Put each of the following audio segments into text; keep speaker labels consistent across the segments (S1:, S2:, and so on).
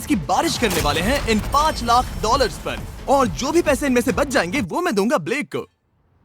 S1: की बारिश करने वाले हैं इन $5 लाख पर, और जो भी पैसे इनमें से बच जाएंगे वो मैं दूंगा ब्लेक को।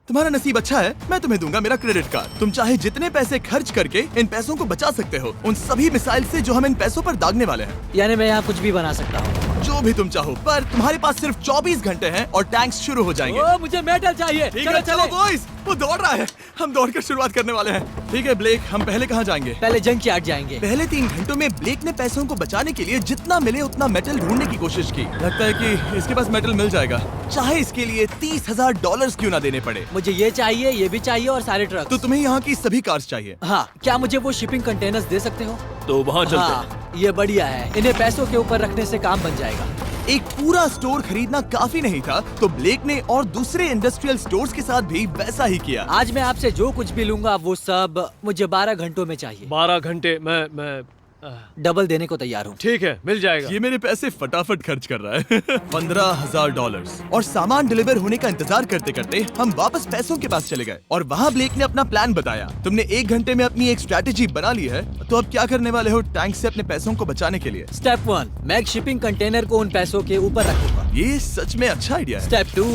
S1: तुम्हारा नसीब अच्छा है, मैं तुम्हें दूंगा मेरा क्रेडिट कार्ड। तुम चाहे जितने पैसे खर्च करके इन पैसों को बचा सकते हो, उन सभी मिसाइल से जो हम इन पैसों पर दागने वाले हैं।
S2: यानी मैं यहाँ कुछ भी बना सकता हूँ?
S1: जो भी तुम चाहो, पर तुम्हारे पास सिर्फ 24 घंटे हैं और टैंक्स शुरू हो जाएंगे।
S2: ओ, मुझे मेटल चाहिए।
S1: ठीक है, चलो बॉयज, वो दौड़ रहा है, हम दौड़कर शुरुआत करने वाले हैं। ठीक है ब्लेक, हम पहले कहाँ जाएंगे?
S2: पहले जंक यार्ड जाएंगे।
S1: पहले 3 घंटों में ब्लेक ने पैसों को बचाने के लिए जितना मिले उतना मेटल ढूंढने की कोशिश की। लगता है कि इसके पास मेटल मिल जाएगा, चाहे इसके लिए $30,000 क्यों ना देने पड़े।
S2: मुझे ये चाहिए, ये भी चाहिए और सारे ट्रक।
S1: तो तुम्हें यहाँ की सभी कार्स चाहिए?
S2: हाँ, क्या मुझे वो शिपिंग कंटेनर्स दे सकते हो?
S3: तो वहाँ चलते हैं।
S2: हाँ, ये बढ़िया है, इन्हें पैसों के ऊपर रखने से काम बन जाएगा।
S1: एक पूरा स्टोर खरीदना काफी नहीं था, तो ब्लेक ने और दूसरे इंडस्ट्रियल स्टोर्स के साथ भी वैसा ही किया।
S2: आज मैं आपसे जो कुछ भी लूंगा वो सब मुझे 12 घंटों में चाहिए।
S3: 12 घंटे मैं
S2: डबल देने को तैयार हूँ।
S3: ठीक है, मिल जाएगा।
S1: ये मेरे पैसे फटाफट खर्च कर रहा है। $15,000। और सामान डिलीवर होने का इंतजार करते करते हम वापस पैसों के पास चले गए और वहाँ ब्लेक ने अपना प्लान बताया। तुमने 1 घंटे में अपनी एक स्ट्रैटेजी बना ली है, तो अब क्या करने वाले हो टैंक से अपने पैसों को बचाने के लिए?
S2: स्टेप 1, मैं एक शिपिंग कंटेनर को उन पैसों के ऊपर रखूंगा।
S1: ये सच में अच्छा आइडिया है।
S2: स्टेप 2,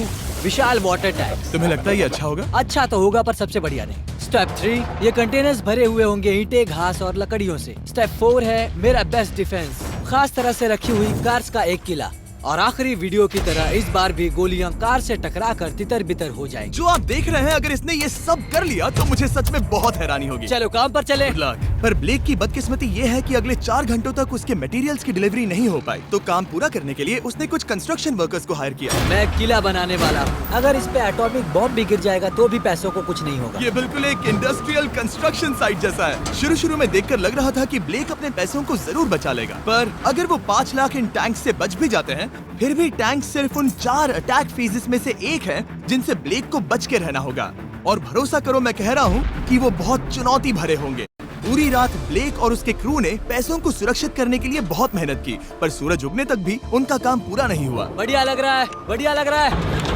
S2: विशाल वाटर टैंक।
S1: तुम्हें लगता है ये अच्छा होगा?
S2: अच्छा तो होगा, पर सबसे बढ़िया नहीं। स्टेप 3, ये कंटेनर्स भरे हुए होंगे ईंटें, घास और लकड़ियों से। स्टेप 4 है मेरा बेस्ट डिफेंस, खास तरह से रखी हुई कार्स का एक किला। और आखिरी वीडियो की तरह इस बार भी गोलियां कार से टकराकर तितर बितर हो जाएंगी।
S1: जो आप देख रहे हैं, अगर इसने ये सब कर लिया तो मुझे सच में बहुत हैरानी होगी।
S2: चलो काम पर चले।
S1: Good luck। पर ब्लेक की बदकिस्मती ये है कि अगले 4 घंटों तक उसके मटेरियल्स की डिलीवरी नहीं हो पाई, तो काम पूरा करने के लिए उसने कुछ कंस्ट्रक्शन वर्कर्स को हायर किया।
S2: मैं किला बनाने वाला हूँ, अगर इस पे एटॉमिक बॉम्ब भी गिर जाएगा तो भी पैसों को कुछ नहीं होगा।
S1: ये बिल्कुल एक इंडस्ट्रियल कंस्ट्रक्शन साइट जैसा है। शुरू में देखकर लग रहा था कि ब्लेक अपने पैसों को जरूर बचा लेगा, पर अगर वो 5 लाख इन टैंक से बच भी जाते हैं, फिर भी टैंक सिर्फ उन 4 अटैक फेजेस में से एक है जिनसे ब्लेक को बच के रहना होगा। और भरोसा करो, मैं कह रहा हूँ कि वो बहुत चुनौती भरे होंगे। पूरी रात ब्लेक और उसके क्रू ने पैसों को सुरक्षित करने के लिए बहुत मेहनत की, पर सूरज उगने तक भी उनका काम पूरा नहीं हुआ।
S2: बढ़िया लग रहा है, बढ़िया लग रहा है।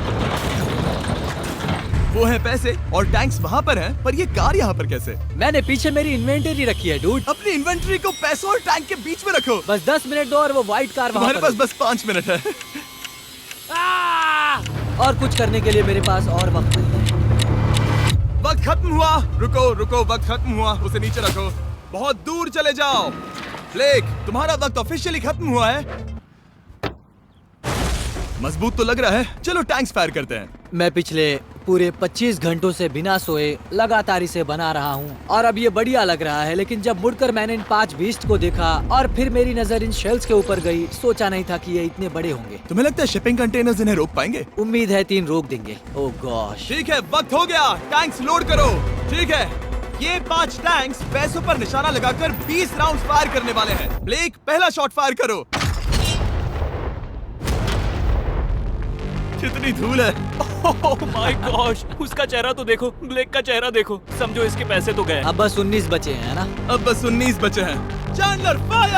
S1: वो है पैसे और टैंक्स वहाँ पर हैं, पर ये कार यहाँ पर कैसे?
S2: मैंने पीछे मेरी इन्वेंटरी रखी है डूड।
S1: अपनी इन्वेंट्री को पैसों और टैंक के बीच में रखो।
S2: बस 10 मिनट दो और वो व्हाइट कार वहाँ
S1: तुम्हारे
S2: पर
S1: पास बस 5 मिनट है।
S2: और कुछ करने के लिए मेरे पास और वक्त नहीं है।
S1: वक्त खत्म हुआ। रुको, वक्त खत्म हुआ, उसे नीचे रखो। बहुत दूर चले जाओ। ब्लेक, तुम्हारा वक्त ऑफिशियली खत्म हुआ है। मजबूत तो लग रहा है, चलो टैंक्स फायर करते हैं।
S2: मैं पिछले पूरे 25 घंटों से बिना सोए लगातार इसे बना रहा हूँ और अब ये बढ़िया लग रहा है, लेकिन जब मुड़कर मैंने इन 5 बीस्ट को देखा और फिर मेरी नजर इन शेल्स के ऊपर गई, सोचा नहीं था कि ये इतने बड़े होंगे।
S1: तुम्हें लगता है शिपिंग कंटेनर्स इन्हें रोक पाएंगे?
S2: उम्मीद है 3 रोक देंगे। ओह गॉश।
S1: ठीक है, वक्त हो गया, टैंक्स लोड करो। ठीक है, ये 5 टैंक्स पैसों पर निशाना लगाकर 20 राउंड फायर करने वाले हैं। ब्लेक, पहला शॉट फायर करो। कितनी धूल है।
S3: ओह माय गॉश, उसका चेहरा तो देखो, ब्लेक का चेहरा देखो। समझो इसके पैसे तो गए।
S2: अब बस 19 बचे हैं ना?
S1: अब बस 19 बचे हैं। Chandler fire.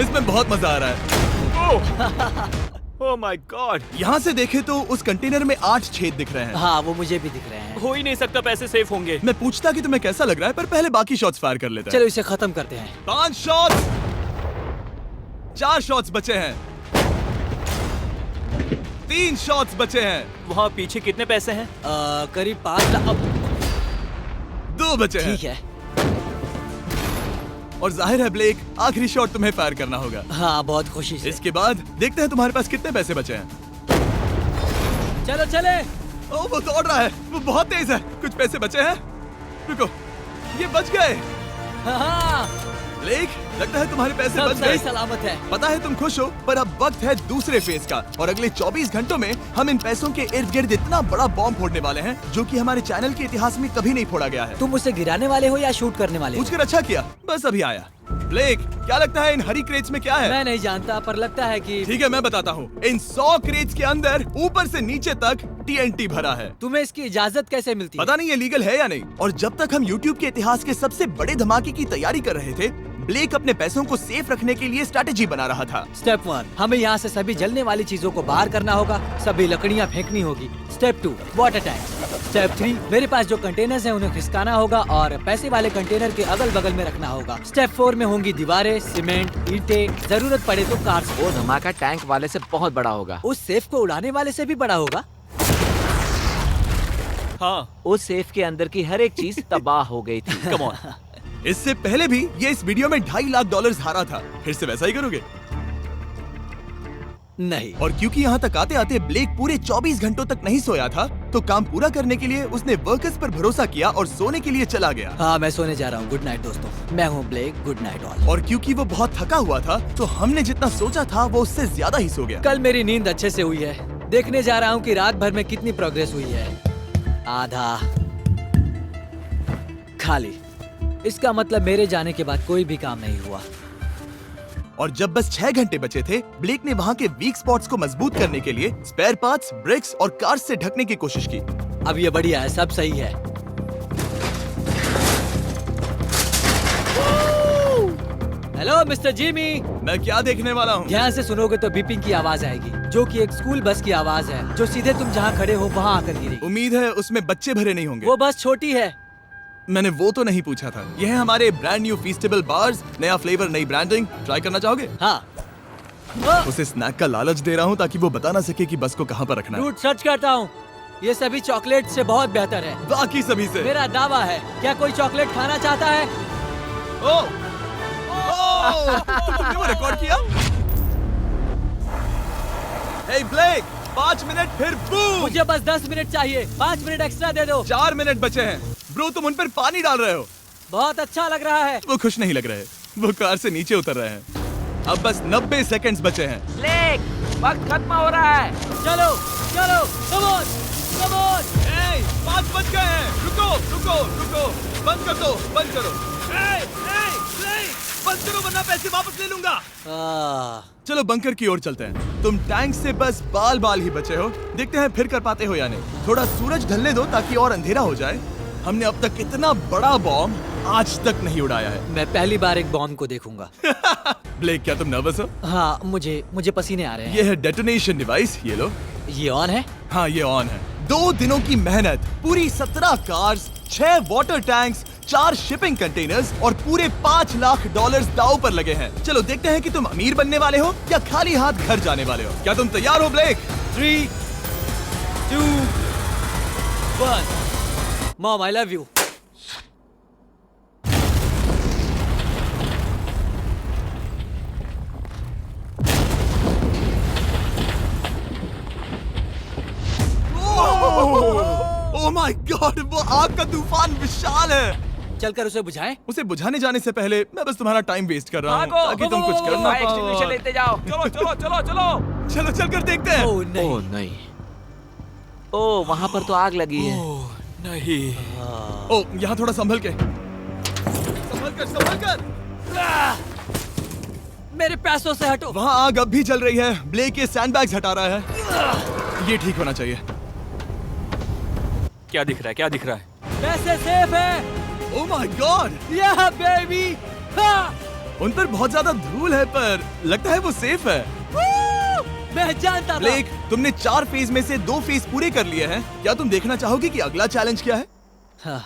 S1: इसमें बहुत मजा आ रहा है।
S3: ओह माय गॉड।
S1: यहाँ से देखे तो उस कंटेनर में 8 छेद दिख रहे हैं।
S2: हाँ, वो मुझे भी दिख रहे हैं।
S3: हो ही नहीं सकता, पैसे सेफ होंगे।
S1: मैं पूछता कि तुम्हें कैसा लग रहा है, पर पहले बाकी शॉट्स फायर कर लेते हैं।
S2: चलो इसे खत्म करते हैं।
S1: 5 शॉट्स, 4 शॉट्स बचे हैं, 3 शॉट्स बचे हैं।
S3: वहाँ पीछे कितने पैसे हैं?
S2: करीब 5 लाख।
S1: 2 बचे हैं।
S2: ठीक है।
S1: और जाहिर है ब्लेक, आखिरी शॉट तुम्हें फायर करना होगा।
S2: हाँ, बहुत खुशी से।
S1: इसके बाद देखते हैं तुम्हारे पास कितने पैसे बचे हैं।
S2: चलो चले।
S1: ओह, वो दौड़ रहा है, वो बहुत तेज है। कुछ पैसे बचे हैं। रुको, ये बच गए।
S2: हाँ,
S1: ब्लेक, लगता है तुम्हारे पैसे
S2: सब
S1: बच
S2: सही
S1: गए।
S2: सलामत है।
S1: पता है तुम खुश हो, पर अब वक्त है दूसरे फेज का, और अगले 24 घंटों में हम इन पैसों के इर्द गिर्द इतना बड़ा बॉम्ब फोड़ने वाले हैं जो कि हमारे चैनल के इतिहास में कभी नहीं फोड़ा गया है।
S2: तुम उसे गिराने वाले हो या शूट करने वाले हो?
S1: पूछकर अच्छा किया, बस अभी आया। ब्लेक, क्या लगता है इन हरी क्रेट्स में क्या है?
S2: मैं नहीं जानता, पर लगता है कि
S1: ठीक है, मैं बताता हूँ। इन 100 क्रेट्स के अंदर ऊपर से नीचे तक TNT भरा है।
S2: तुम्हें इसकी इजाजत कैसे मिलती है?
S1: पता नहीं ये लीगल है या नहीं। और जब तक हम YouTube के इतिहास के सबसे बड़े धमाके की तैयारी कर रहे थे, ब्लेक अपने पैसों को सेफ रखने के लिए स्ट्रैटेजी बना रहा था।
S2: स्टेप 1, हमें यहाँ से सभी जलने वाली चीजों को बाहर करना होगा, सभी लकड़ियाँ फेंकनी होगी। Step 2, water tank. स्टेप 3, मेरे पास जो कंटेनर्स हैं उन्हें खिसकाना होगा और पैसे वाले कंटेनर के अगल बगल में रखना होगा। स्टेप 4 में होंगी दीवारें, सीमेंट, ईंटें, जरूरत पड़े तो कार्स।
S4: वो धमाका टैंक वाले से बहुत बड़ा होगा।
S2: उस सेफ को उड़ाने वाले से भी बड़ा होगा।
S3: हाँ,
S4: उस सेफ के अंदर की हर एक चीज तबाह हो गई थी।
S3: Come on.
S1: इससे पहले भी ये इस वीडियो में $2.5 लाख हारा था। फिर से वैसा ही करोगे?
S2: नहीं।
S1: और क्योंकि यहाँ तक आते आते ब्लेक पूरे 24 घंटों तक नहीं सोया था, तो काम पूरा करने के लिए उसने वर्कर्स पर भरोसा किया और सोने के लिए चला गया।
S2: हाँ, मैं सोने जा रहा हूँ। गुड नाइट दोस्तों, मैं हूँ ब्लेक। Good night all.
S1: और क्योंकि वो बहुत थका हुआ था, तो हमने जितना सोचा था वो उससे ज्यादा ही सो गया।
S2: कल मेरी नींद अच्छे से हुई है। देखने जा रहा हूँ कि रात भर में कितनी प्रोग्रेस हुई है। आधा खाली। इसका मतलब मेरे जाने के बाद कोई भी काम नहीं हुआ।
S1: और जब बस 6 घंटे बचे थे, ब्लेक ने वहाँ के वीक स्पॉट्स को मजबूत करने के लिए स्पेयर पार्ट्स, ब्रिक्स और कार्स से ढकने की कोशिश की।
S2: अब ये बढ़िया है, सब सही है। Hello mister Jimmy.
S1: मैं क्या देखने वाला हूँ?
S2: ध्यान से सुनोगे तो बीपिंग की आवाज आएगी, जो कि एक स्कूल बस की आवाज है, जो सीधे तुम जहाँ खड़े हो वहाँ आकर गिरी।
S1: उम्मीद है उसमें बच्चे भरे नहीं होंगे।
S2: वो बस छोटी है।
S1: मैंने वो तो नहीं पूछा था। यह है हमारे ब्रांड न्यू फीस्टेबल बार्स, नया फ्लेवर, नई ब्रांडिंग। ट्राई करना चाहोगे?
S2: हाँ।
S1: उसे स्नैक का लालच दे रहा हूँ ताकि वो बता ना सके कि बस को कहाँ पर रखना है।
S2: रूट सर्च करता हूँ। ये सभी चॉकलेट से बहुत बेहतर है।
S1: बाकी सभी से।
S2: मेरा दावा है। क्या कोई चॉकलेट खाना चाहता है?
S1: ओ! तो तुमने वो रिकॉर्ड किया? हे ब्लेक, 5 मिनट फिर बूम!
S2: मुझे बस 10 मिनट चाहिए। 5 मिनट एक्स्ट्रा दे दो।
S1: 4 मिनट बचे हैं। ब्रो, तुम उन पर पानी डाल रहे हो।
S2: बहुत अच्छा लग रहा है।
S1: वो खुश नहीं लग रहे। वो कार से नीचे उतर रहे हैं। अब बस 90 सेकंड्स बचे हैं।
S4: ब्लेक, वक्त खत्म हो रहा है।
S2: चलो चलो, कम ऑन कम ऑन।
S1: 5 बज गए हैं। रुको रुको रुको, बंद कर दो, बंद करो। बंद करो वरना पैसे वापस ले लूंगा। चलो बंकर की ओर चलते हैं। तुम टैंक से बस बाल बाल ही बचे हो। देखते हैं फिर कर पाते हो या नहीं। थोड़ा सूरज ढलने दो ताकि और अंधेरा हो जाए। हमने अब तक इतना बड़ा बॉम्ब आज तक नहीं उड़ाया है।
S2: मैं पहली बार एक बॉम्ब को देखूंगा।
S1: ब्लेक, क्या तुम नर्वस हो?
S2: हाँ, मुझे पसीने आ रहे हैं।
S1: ये है डेटोनेशन डिवाइस, ये लो।
S2: ये ऑन है?
S1: हाँ, ये ऑन है। 2 दिनों की मेहनत, पूरी 17 cars, 6 water tanks, 4 shipping containers और पूरे $5 लाख दांव पर लगे हैं। चलो देखते हैं कि तुम अमीर बनने वाले हो या खाली हाथ घर जाने वाले हो। क्या तुम तैयार हो Blake?
S2: 3, 2, 1। Mom, I love you.
S1: Oh my God, वो आग का तूफान विशाल है।
S2: चलकर उसे बुझाएं?
S1: उसे बुझाने जाने से पहले मैं बस तुम्हारा टाइम वेस्ट कर रहा हूँ
S4: भागो,
S1: ताकि तुम कुछ कर ना
S4: फायर
S1: पाओ।
S4: एक्सटिंग्विशर लेते जाओ। चलो चलो चलो चलो।
S1: चलो चलकर देखते हैं।
S2: ओह नहीं।
S4: ओह नहीं। ओह, वहाँ पर तो आग लगी है।
S3: ओह, नहीं।
S1: ओह, यहाँ थोड़ा संभल के। संभल कर।
S2: मेरे पैसों से हटो।
S1: वहाँ आग अब भी जल रही है। ब्लेक ये सैंडबैग्स हटा रहा है। ये ठीक होना चाहिए।
S3: क्या दिख रहा है? क्या दिख रहा है?
S2: पैसे सेफ है।
S1: ओह माय गॉड,
S2: या बेबी।
S1: उन पर बहुत ज्यादा धूल है पर लगता है वो सेफ है।
S2: मैं जानता था।
S1: ब्लेक, तुमने 4 फेज में से 2 फेज पूरे कर लिए हैं। क्या तुम देखना चाहोगे कि अगला चैलेंज क्या है?
S2: हाँ।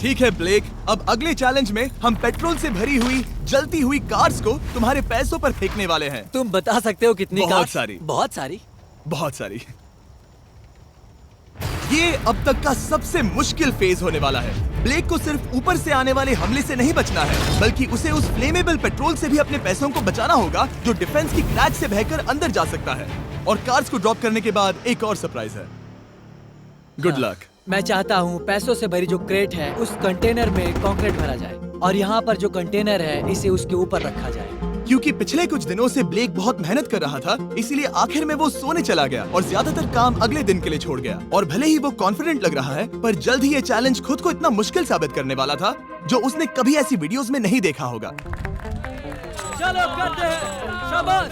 S1: ठीक है ब्लेक, अब अगले चैलेंज में हम पेट्रोल से भरी हुई जलती हुई कार्स को तुम्हारे पैसों पर फेंकने वाले हैं।
S2: तुम बता सकते हो कितनी
S1: बहुत
S2: कार?
S1: सारी।
S2: बहुत सारी।
S1: बहुत सारी। ये अब तक का सबसे मुश्किल फेज होने वाला है। ब्लेक को सिर्फ ऊपर से आने वाले हमले से नहीं बचना है, बल्कि उसे उस फ्लेमेबल पेट्रोल से भी अपने पैसों को बचाना होगा जो डिफेंस की क्रैक से बहकर अंदर जा सकता है। और कार्स को ड्रॉप करने के बाद एक और सरप्राइज है। Good luck.
S2: मैं चाहता हूँ पैसों से भरी जो क्रेट है उस कंटेनर में कंक्रीट भरा जाए और यहाँ पर जो कंटेनर है इसे उसके ऊपर रखा जाए।
S1: क्योंकि पिछले कुछ दिनों से ब्लेक बहुत मेहनत कर रहा था, इसीलिए आखिर में वो सोने चला गया और ज्यादातर काम अगले दिन के लिए छोड़ गया। और भले ही वो कॉन्फिडेंट लग रहा है, पर जल्द ही ये चैलेंज खुद को इतना मुश्किल साबित करने वाला था जो उसने कभी ऐसी वीडियोस में नहीं देखा होगा।
S2: चलो करते हैं। शाबाश।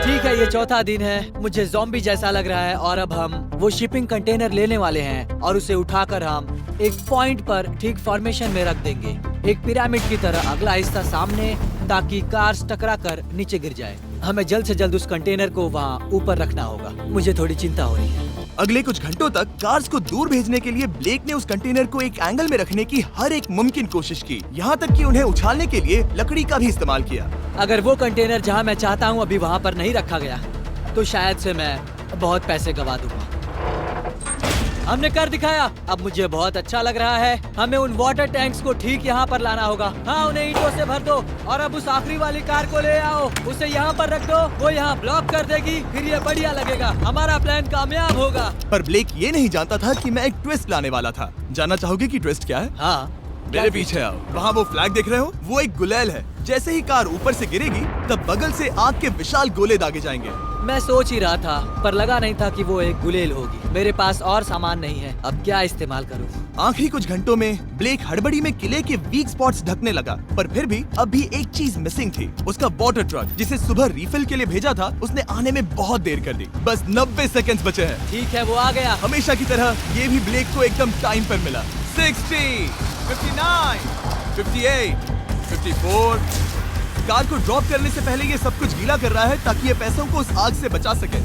S2: ठीक है, ये चौथा दिन है। मुझे ज़ॉम्बी जैसा लग रहा है और अब हम वो शिपिंग कंटेनर लेने वाले हैं और उसे उठाकर हम एक पॉइंट पर ठीक फॉर्मेशन में रख देंगे, एक पिरामिड की तरह। अगला हिस्सा सामने, ताकि कार्स टकरा कर नीचे गिर जाए। हमें जल्द से जल्द उस कंटेनर को वहाँ ऊपर रखना होगा। मुझे थोड़ी चिंता हो रही है।
S1: अगले कुछ घंटों तक कार्स को दूर भेजने के लिए ब्लेक ने उस कंटेनर को एक एंगल में रखने की हर एक मुमकिन कोशिश की, यहाँ तक कि उन्हें उछालने के लिए लकड़ी का भी इस्तेमाल किया।
S2: अगर वो कंटेनर जहाँ मैं चाहता हूँ अभी वहाँ पर नहीं रखा गया, तो शायद से मैं बहुत पैसे गवा दूंगा। हमने कर दिखाया। अब मुझे बहुत अच्छा लग रहा है। हमें उन वाटर टैंक्स को ठीक यहाँ पर लाना होगा। हाँ, उन्हें ईंटों से भर दो और अब उस आखिरी वाली कार को ले आओ। उसे यहाँ पर रख दो, वो यहाँ ब्लॉक कर देगी, फिर ये बढ़िया लगेगा। हमारा प्लान कामयाब होगा।
S1: पर ब्लेक ये नहीं जानता था कि मैं एक ट्विस्ट लाने वाला था। जानना चाहोगे कि ट्विस्ट क्या है?
S2: हाँ,
S1: मेरे पीछे आओ। वहाँ वो फ्लैग देख रहे हो? वो एक गुलेल है। जैसे ही कार ऊपर से गिरेगी, तब बगल से आग के विशाल गोले दागे जाएंगे।
S2: मैं सोच ही रहा था, पर लगा नहीं था कि वो एक गुलेल होगी। मेरे पास और सामान नहीं है, अब क्या इस्तेमाल करूँ?
S1: आखिरी कुछ घंटों में ब्लेक हड़बड़ी में किले के वीक स्पॉट्स ढकने लगा, पर फिर भी अब भी एक चीज मिसिंग थी। उसका वाटर ट्रक, जिसे सुबह रिफिल के लिए भेजा था, उसने आने में बहुत देर कर दी। बस 90 सेकंड्स बचे हैं।
S2: ठीक है, वो आ गया।
S1: हमेशा की तरह ये भी ब्लेक को एकदम टाइम पर मिला। 60, 59, 58, 54। कार को ड्रॉप करने से पहले ये सब कुछ गीला कर रहा है ताकि ये पैसों को उस आग से बचा सके।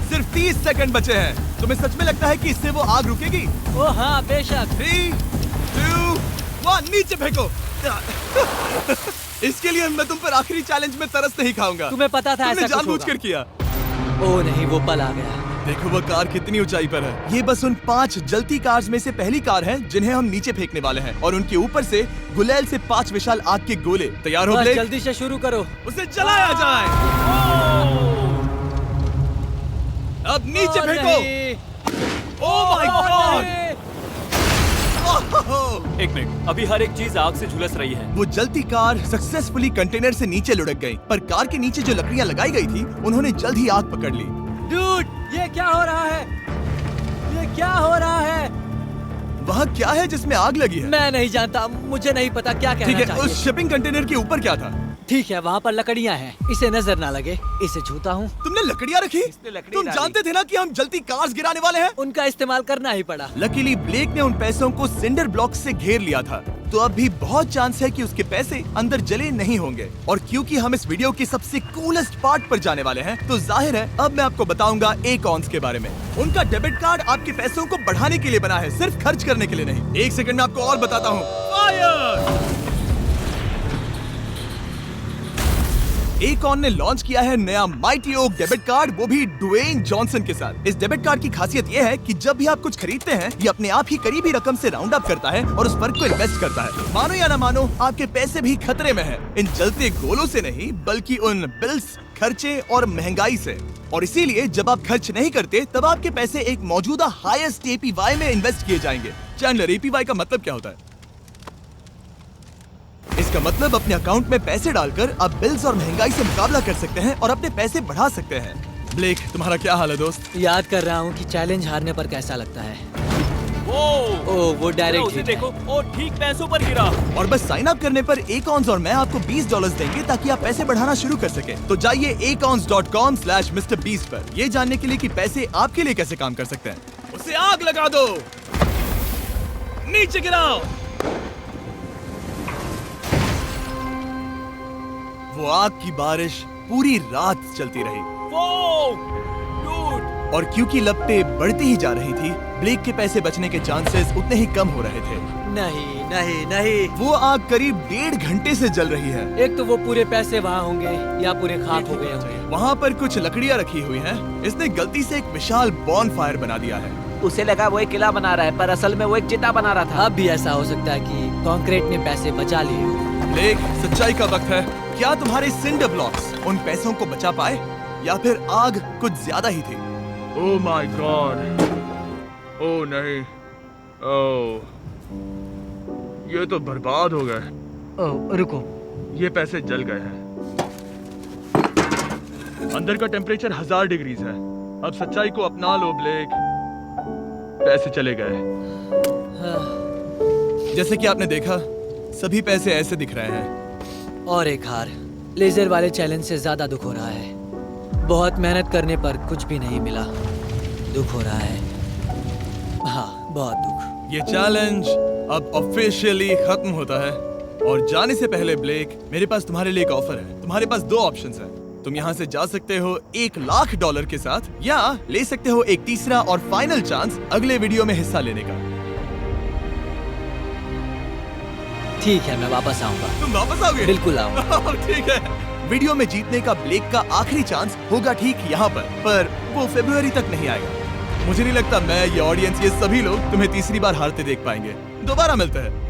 S1: सिर्फ 30 सेकंड बचे हैं। तुम्हें सच में लगता है कि इससे वो आग रुकेगी?
S2: ओ हाँ, बेशक।
S1: 3, 2, 1, नीचे फेंको। इसके लिए मैं तुम पर आखिरी चैलेंज में तरस नहीं खाऊंगा।
S2: तुम्हें पता था
S1: तुमने
S2: ऐसा कुछ
S1: जानबूझकर
S2: होगा।
S1: किया।
S2: ओ नहीं, वो पल आ गया।
S1: देखो वो कार कितनी ऊंचाई पर है। ये बस उन 5 जलती कार्स में से पहली कार है जिन्हें हम नीचे फेंकने वाले हैं, और उनके ऊपर से गुलेल से 5 विशाल आग के गोले। तैयार हो
S2: बस
S1: ब्लेक?
S2: जल्दी से शुरू करो।
S1: उसे जलाया जाए। अब नीचे
S2: ओ
S1: फेंको।
S2: नहीं।
S1: ओह माय गॉड!
S3: एक मिनट, अभी हर एक चीज आग से झुलस रही है।
S1: वो जलती कार सक्सेसफुली कंटेनर से नीचे लुढ़क गई, पर कार के नीचे जो लकड़ियां लगाई गई थी, उन्होंने जल्द ही आग पकड़ ली।
S2: डूड, ये क्या हो रहा है? ये क्या हो रहा है?
S1: वहाँ क्या है जिसमें आग लगी है?
S2: मैं नहीं जानता, मुझे नहीं पता क्या
S1: ठीक
S2: कहना
S1: है,
S2: चाहिए।
S1: उस शिपिंग कंटेनर के ऊपर क्या था?
S2: ठीक है, वहाँ पर लकड़ियाँ हैं, इसे नजर ना लगे। इसे छूता हूँ।
S1: तुमने लकड़ियाँ रखी?
S4: इसने लकड़ी
S1: तुम
S4: डाली।
S1: जानते थे ना कि हम जलती कार्स गिराने वाले हैं?
S2: उनका इस्तेमाल करना ही पड़ा।
S1: लकीली ब्लेक ने उन पैसों को सिंडर ब्लॉक से घेर लिया था, तो अब भी बहुत चांस है कि उसके पैसे अंदर जले नहीं होंगे। और क्योंकि हम इस वीडियो के सबसे कूलेस्ट पार्ट पर जाने वाले हैं, तो जाहिर है अब मैं आपको बताऊंगा एकॉन्स के बारे में। उनका डेबिट कार्ड आपके पैसों को बढ़ाने के लिए बना है, सिर्फ खर्च करने के लिए नहीं। एक सेकंड में आपको और बताता हूँ। फायर! एकॉन ने लॉन्च किया है नया माइटी ओक डेबिट कार्ड, वो भी ड्वेन जॉनसन के साथ। इस डेबिट कार्ड की खासियत ये है कि जब भी आप कुछ खरीदते हैं, ये अपने आप ही करीबी रकम से राउंड अप करता है और उस फर्क को इन्वेस्ट करता है। मानो या ना मानो, आपके पैसे भी खतरे में हैं। इन जलते गोलों से नहीं, बल्कि उन बिल्स, खर्चे और महंगाई से। और इसीलिए जब आप खर्च नहीं करते, तब आपके पैसे एक मौजूदा हाईएस्ट एपीवाई में इन्वेस्ट किए जाएंगे। चैंडलर, एपीवाई का मतलब क्या होता है? इसका मतलब अपने अकाउंट में पैसे डालकर आप बिल्स और महंगाई से मुकाबला कर सकते हैं और अपने पैसे बढ़ा सकते हैं। ब्लेक, तुम्हारा क्या हाल है दोस्त?
S2: याद कर रहा हूँ कि चैलेंज हारने पर कैसा लगता है। वो डायरेक्ट
S3: उसे देखो, ओ ठीक पैसों पर गिरा।
S1: और बस साइन अप करने पर एकॉन्स और मैं आपको $20 देंगे ताकि आप पैसे बढ़ाना शुरू कर सके। तो जाइए acons.com/MrBeast पर, ये जानने के लिए कि पैसे आपके लिए कैसे काम कर सकते हैं। उसे आग लगा दो, नीचे गिराओ। वो आग की बारिश पूरी रात चलती रही। और क्योंकि लपटें बढ़ती ही जा रही थी, ब्लेक के पैसे बचने के चांसेस उतने ही कम हो रहे थे।
S2: नहीं नहीं नहीं,
S1: वो आग करीब 1.5 घंटे से जल रही है।
S2: एक तो वो पूरे पैसे वहाँ होंगे या पूरे खाक हो गए होंगे।
S1: वहाँ पर कुछ लकड़ियाँ रखी हुई हैं। इसने गलती से एक विशाल बॉनफायर बना दिया है।
S4: उसे लगा वो एक किला बना रहा है, पर असल में वो एक चिता बना रहा था।
S2: अब भी ऐसा हो सकता है कि कंक्रीट ने पैसे बचा लिए हो।
S1: ब्लेक, सच्चाई का वक्त है। क्या तुम्हारे सिंडर ब्लॉक्स उन पैसों को बचा पाए, या फिर आग कुछ ज्यादा ही थी? ओह माय गॉड! ओह नहीं, ओह, ये तो बर्बाद हो गए।
S2: ओह, रुको।
S1: ये पैसे जल गए हैं। अंदर का टेम्परेचर 1000 डिग्रीज है। अब सच्चाई को अपना लो ब्लेक, पैसे चले गए। जैसे कि आपने देखा, सभी पैसे ऐसे दिख रहे हैं।
S2: और एक हार। लेजर वाले चैलेंज से ज्यादा दुख हो रहा है। बहुत मेहनत करने पर कुछ भी नहीं मिला। दुख हो रहा है, हाँ बहुत दुख।
S1: ये चैलेंज अब ऑफिशियली खत्म होता है और जाने से पहले ब्लेक, मेरे पास तुम्हारे लिए एक ऑफर है। तुम्हारे पास दो ऑप्शंस हैं। तुम यहाँ से जा सकते हो $1,00,000 के साथ, या ले सकते हो एक तीसरा और फाइनल चांस अगले वीडियो में हिस्सा लेने का।
S2: ठीक है, मैं वापस आऊंगा।
S1: तुम वापस आओगे?
S2: बिल्कुल आऊंगा।
S1: ठीक है। वीडियो में जीतने का ब्लेक का आखिरी चांस होगा ठीक यहाँ पर वो फरवरी तक नहीं आएगा। मुझे नहीं लगता मैं, ये ऑडियंस, ये सभी लोग तुम्हें तीसरी बार हारते देख पाएंगे। दोबारा मिलते हैं।